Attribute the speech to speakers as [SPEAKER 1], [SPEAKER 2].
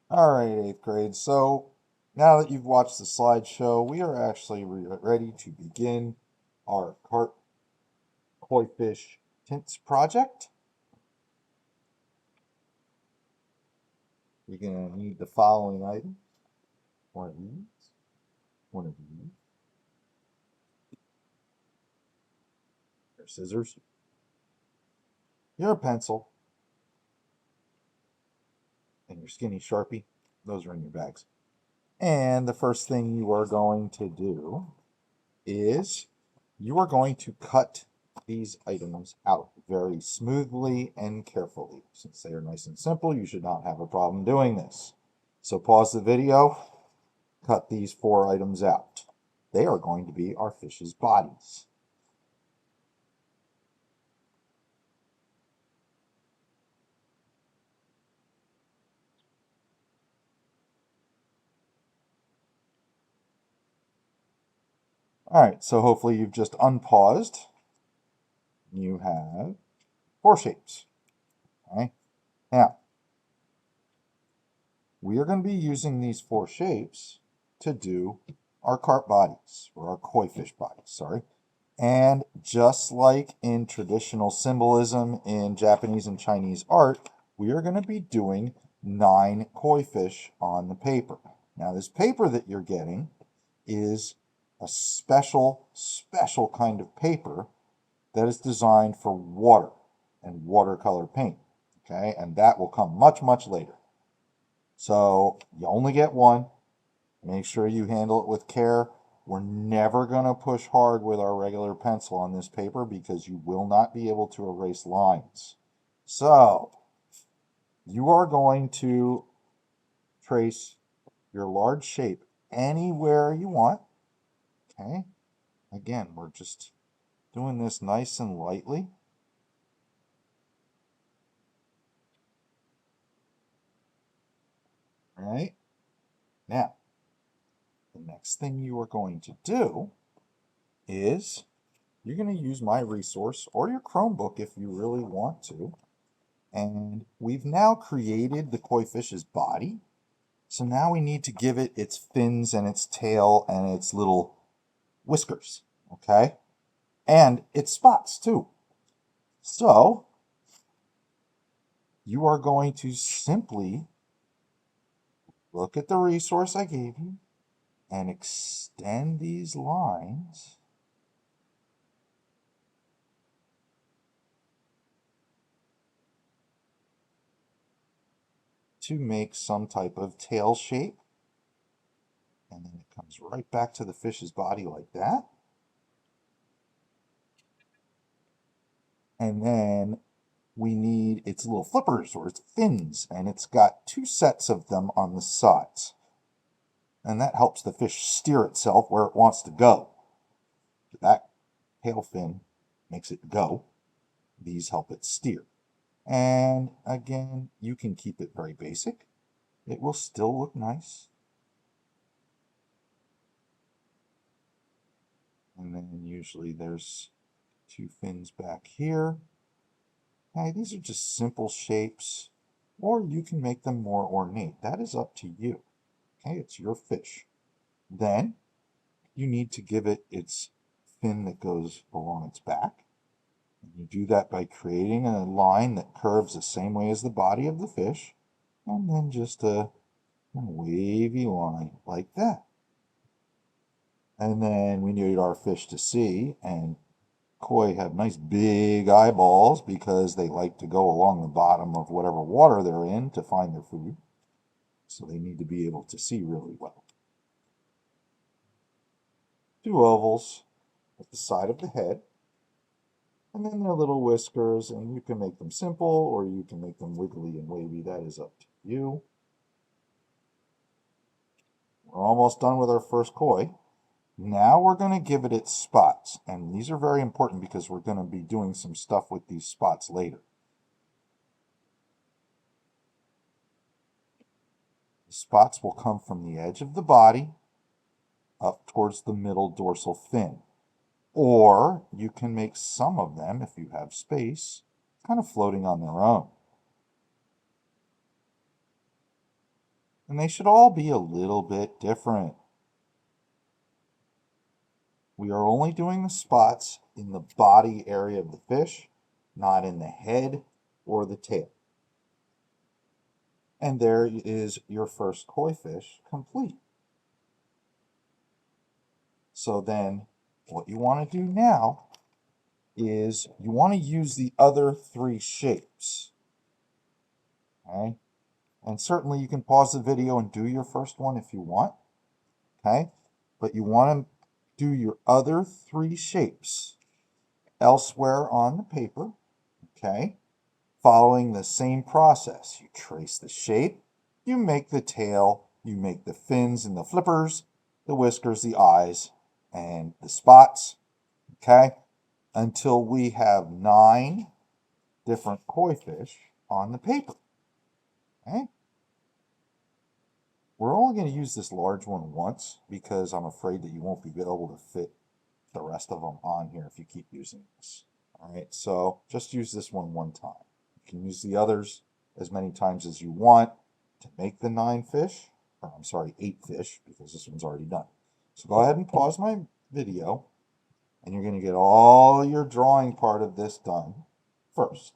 [SPEAKER 1] All right, eighth grade. So now that you've watched the slideshow, we are actually ready to begin our carp koi fish tints project. You're going to need the following items. One of these, one of these, your scissors, your pencil, and your skinny Sharpie. Those are in your bags. And the first thing you are going to do is you are going to cut these items out very smoothly and carefully. Since they are nice and simple, you should not have a problem doing this. So pause the video, cut these 4 items out. They are going to be our fish's bodies. All right, so hopefully you've just unpaused. You have 4 shapes. Okay, now we are going to be using these 4 shapes to do our carp bodies, or our koi fish bodies, sorry. And just like in traditional symbolism in Japanese and Chinese art, we are going to be doing 9 koi fish on the paper. Now, this paper that you're getting is a special kind of paper that is designed for water and watercolor paint. Okay, and that will come much later. So you only get one. Make sure you handle it with care. We're never going to push hard with our regular pencil on this paper because you will not be able to erase lines. So you are going to trace your large shape anywhere you want. Okay. Again, we're just doing this nice and lightly. All right. Now, the next thing you are going to do is you're going to use my resource or your Chromebook if you really want to. And we've now created the koi fish's body. So now we need to give it its fins and its tail and its little whiskers, okay? And its spots too. So you are going to simply look at the resource I gave you and extend these lines to make some type of tail shape. And then it comes right back to the fish's body like that. And then we need its little flippers or its fins, and it's got 2 sets of them on the sides. And that helps the fish steer itself where it wants to go. That tail fin makes it go. These help it steer. And again, you can keep it very basic. It will still look nice. And then usually there's 2 fins back here. Okay, these are just simple shapes, or you can make them more ornate. That is up to you. Okay, it's your fish. Then you need to give it its fin that goes along its back. And you do that by creating a line that curves the same way as the body of the fish, and then just a wavy line like that. And then we need our fish to see, and koi have nice big eyeballs because they like to go along the bottom of whatever water they're in to find their food. So they need to be able to see really well. 2 ovals at the side of the head, and then their little whiskers, and you can make them simple or you can make them wiggly and wavy. That is up to you. We're almost done with our first koi. Now we're going to give it its spots, and these are very important because we're going to be doing some stuff with these spots later. The spots will come from the edge of the body up towards the middle dorsal fin. Or you can make some of them, if you have space, kind of floating on their own. And they should all be a little bit different. We are only doing the spots in the body area of the fish, not in the head or the tail. And there is your first koi fish complete. So then what you want to do now is you want to use the other 3 shapes. Okay? And certainly you can pause the video and do your first one if you want. Okay? But you want to do your other 3 shapes elsewhere on the paper. Okay? Following the same process. You trace the shape, you make the tail, you make the fins and the flippers, the whiskers, the eyes, and the spots. Okay? Until we have 9 different koi fish on the paper. Okay? We're only going to use this large one once because I'm afraid that you won't be able to fit the rest of them on here if you keep using this. All right, so just use this one time. You can use the others as many times as you want to make the 9 fish, or I'm sorry, 8 fish, because this one's already done. So go ahead and pause my video, and you're going to get all your drawing part of this done first.